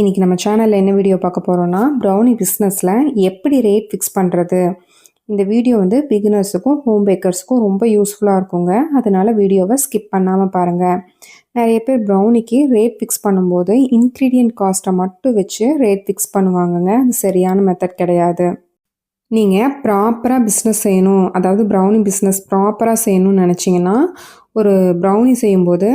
இன்றைக்கி நம்ம சேனலில் என்ன வீடியோ பார்க்க போகிறோன்னா ப்ரௌனி பிஸ்னஸில் எப்படி ரேட் ஃபிக்ஸ் பண்ணுறது. இந்த வீடியோ வந்து பிகினர்ஸுக்கும் ஹோம் பேக்கர்ஸுக்கும் ரொம்ப யூஸ்ஃபுல்லாக இருக்குங்க. அதனால் வீடியோவை ஸ்கிப் பண்ணாமல் பாருங்கள். நிறைய பேர் ப்ரௌனிக்கு ரேட் ஃபிக்ஸ் பண்ணும்போது இன்க்ரீடியன்ட் காஸ்ட்டை மட்டும் வச்சு ரேட் ஃபிக்ஸ் பண்ணுவாங்கங்க. அது சரியான மெத்தட் கிடையாது. நீங்கள் ப்ராப்பராக பிஸ்னஸ் செய்யணும், அதாவது ப்ரௌனி பிஸ்னஸ் ப்ராப்பராக செய்யணும்னு நினச்சிங்கன்னா ஒரு ப்ரௌனி செய்யும்போது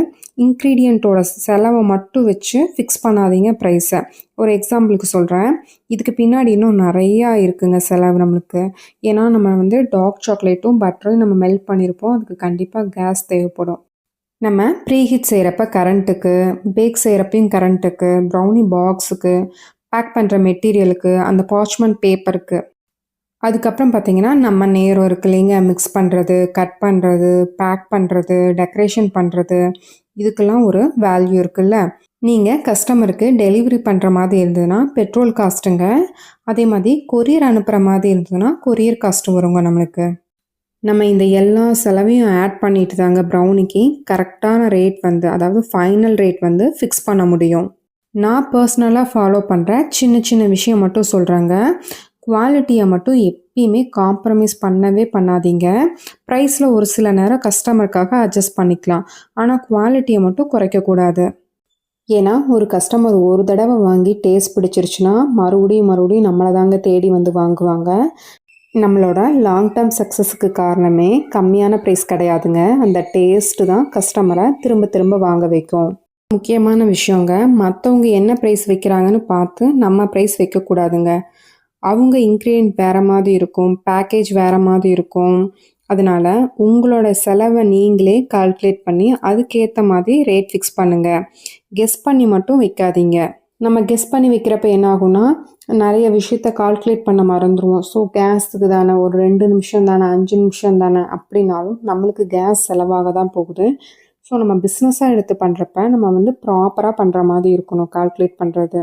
இன்க்ரீடியண்ட்டோட செலவை மட்டும் வச்சு ஃபிக்ஸ் பண்ணாதீங்க ப்ரைஸை. ஒரு எக்ஸாம்பிளுக்கு சொல்கிறேன். இதுக்கு பின்னாடி இன்னும் நிறையா இருக்குங்க செலவு நம்மளுக்கு. ஏன்னா நம்ம வந்து டார்க் சாக்லேட்டும் பட்டரும் நம்ம மெல்ட் பண்ணியிருப்போம். அதுக்கு கண்டிப்பாக கேஸ் தேவைப்படும். நம்ம ப்ரீஹீட் செய்கிறப்ப கரண்ட்டுக்கு, பேக் செய்கிறப்பையும் கரண்ட்டுக்கு, ப்ரௌனி பாக்ஸுக்கு, பேக் பண்ணுற மெட்டீரியலுக்கு, அந்த பார்ச்மெண்ட் பேப்பருக்கு, அதுக்கப்புறம் பார்த்தீங்கன்னா நம்ம நேரம் இருக்கு இல்லைங்க, மிக்ஸ் பண்ணுறது, கட் பண்ணுறது, பேக் பண்ணுறது, டெக்கரேஷன் பண்ணுறது, இதுக்கெல்லாம் ஒரு வேல்யூ இருக்குல்ல. நீங்கள் கஸ்டமருக்கு டெலிவரி பண்ணுற மாதிரி இருந்ததுன்னா பெட்ரோல் காஸ்ட்டுங்க. அதே மாதிரி கொரியர் அனுப்புகிற மாதிரி இருந்ததுன்னா கொரியர் காஸ்ட்டு வருங்க நம்மளுக்கு. நம்ம இந்த எல்லா செலவையும் ஆட் பண்ணிட்டு தாங்க ப்ரௌனிக்கு கரெக்டான ரேட் வந்து, அதாவது ஃபைனல் ரேட் வந்து ஃபிக்ஸ் பண்ண முடியும். நான் பர்சனலாக ஃபாலோ பண்ணுற சின்ன சின்ன விஷயம் மட்டும் சொல்கிறேங்க. குவாலிட்டியை மட்டும் எப்பயுமே காம்ப்ரமைஸ் பண்ணவே பண்ணாதீங்க. ப்ரைஸில் ஒரு சில நேரம் கஸ்டமருக்காக அட்ஜஸ்ட் பண்ணிக்கலாம், ஆனால் குவாலிட்டியை மட்டும் குறைக்கக்கூடாது. ஏன்னா ஒரு கஸ்டமர் ஒரு தடவை வாங்கி டேஸ்ட் பிடிச்சிருச்சுன்னா மறுபடியும் மறுபடியும் நம்மளை தாங்க தேடி வந்து வாங்குவாங்க. நம்மளோட லாங் டேர்ம் சக்ஸஸுக்கு காரணமே கம்மியான ப்ரைஸ் கிடையாதுங்க, அந்த டேஸ்ட்டு தான் கஸ்டமரை திரும்ப திரும்ப வாங்க வைக்கும். முக்கியமான விஷயங்க, மற்றவங்க என்ன ப்ரைஸ் வைக்கிறாங்கன்னு பார்த்து நம்ம ப்ரைஸ் வைக்கக்கூடாதுங்க. அவங்க இன்க்ரீடியன்ட் வேறு மாதிரி இருக்கும், பேக்கேஜ் வேறு மாதிரி இருக்கும். அதனால் உங்களோட செலவை நீங்களே கால்குலேட் பண்ணி அதுக்கேற்ற மாதிரி ரேட் ஃபிக்ஸ் பண்ணுங்கள். கெஸ் பண்ணி மட்டும் வைக்காதீங்க. நம்ம கெஸ் பண்ணி வைக்கிறப்ப என்ன ஆகும்னா நிறைய விஷயத்த கால்குலேட் பண்ண மறந்துடுவோம். ஸோ கேஸுக்கு தானே, ஒரு 2 நிமிஷம் தானே, 5 நிமிஷம் தானே அப்படின்னாலும் நம்மளுக்கு கேஸ் செலவாக தான் போகுது. ஸோ நம்ம பிஸ்னஸாக எடுத்து பண்ணுறப்ப நம்ம வந்து ப்ராப்பராக பண்ணுற மாதிரி இருக்கணும் கால்குலேட் பண்ணுறது.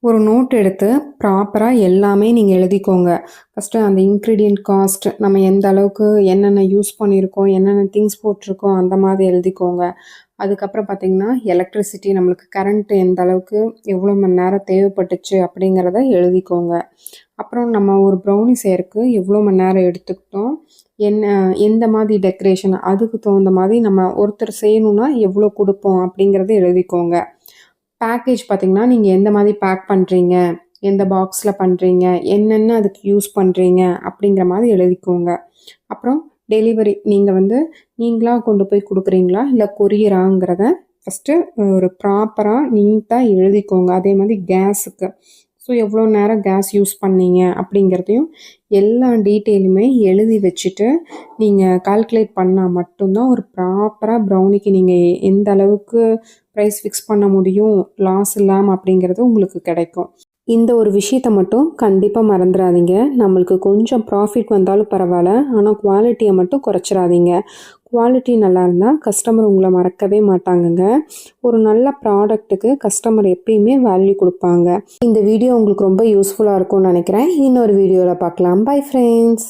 ஒரு நோட் எடுத்து ப்ராப்பராக எல்லாமே நீங்கள் எழுதிக்கோங்க. ஃபஸ்ட்டு அந்த இன்க்ரீடியன்ட் காஸ்ட், நம்ம எந்த அளவுக்கு என்னென்ன யூஸ் பண்ணியிருக்கோம், என்னென்ன திங்ஸ் போட்டிருக்கோம், அந்த மாதிரி எழுதிக்கோங்க. அதுக்கப்புறம் பார்த்திங்கன்னா எலக்ட்ரிசிட்டி, நம்மளுக்கு கரண்ட்டு எந்த அளவுக்கு எவ்வளோ மணி நேரம் தேவைப்பட்டுச்சு அப்படிங்கிறத எழுதிக்கோங்க. அப்புறம் நம்ம ஒரு ப்ரௌனி செய்யறதுக்கு எவ்வளோ மணி நேரம் எடுத்துக்கிட்டோம், எந்த மாதிரி டெக்கரேஷன், அதுக்கு தகுந்த மாதிரி நம்ம ஒருத்தர் செய்யணுன்னா எவ்வளோ கொடுப்போம் அப்படிங்கிறத எழுதிக்கோங்க. பேக்கேஜ் பார்த்திங்கன்னா நீங்கள் எந்த மாதிரி பேக் பண்ணுறீங்க, எந்த பாக்ஸில் பண்ணுறீங்க, என்னென்ன அதுக்கு யூஸ் பண்ணுறீங்க அப்படிங்கிற மாதிரி எழுதிக்கோங்க. அப்புறம் டெலிவரி, நீங்கள் வந்து நீங்களாக கொண்டு போய் கொடுக்குறீங்களா இல்லை கொரியராங்கிறத ஃபஸ்ட்டு ஒரு ப்ராப்பராக நீட்டாக எழுதிக்கோங்க. அதே மாதிரி கேஸுக்கு, ஸோ எவ்வளோ நேரம் கேஸ் யூஸ் பண்ணீங்க அப்படிங்கிறதையும் எல்லா டீட்டெயிலுமே எழுதி வச்சுட்டு நீங்கள் கால்குலேட் பண்ணால் மட்டும்தான் ஒரு ப்ராப்பராக ப்ரௌனிக்கு நீங்கள் எந்த அளவுக்கு ப்ரைஸ் ஃபிக்ஸ் பண்ண முடியும் லாஸ் இல்லாமல் அப்படிங்கிறது உங்களுக்கு கிடைக்கும். இந்த ஒரு விஷயத்தை மட்டும் கண்டிப்பாக மறந்துடாதீங்க. நம்மளுக்கு கொஞ்சம் ப்ராஃபிட் வந்தாலும் பரவாயில்ல, ஆனால் குவாலிட்டியை மட்டும் குறைச்சிடாதீங்க. குவாலிட்டி நல்லா இருந்தால் கஸ்டமர் உங்களை மறக்கவே மாட்டாங்கங்க. ஒரு நல்ல ப்ராடக்ட்டுக்கு கஸ்டமர் எப்பயுமே வேல்யூ கொடுப்பாங்க. இந்த வீடியோ உங்களுக்கு ரொம்ப யூஸ்ஃபுல்லாக இருக்கும்னு நினைக்கிறேன். இன்னொரு வீடியோவில் பார்க்கலாம். Bye friends.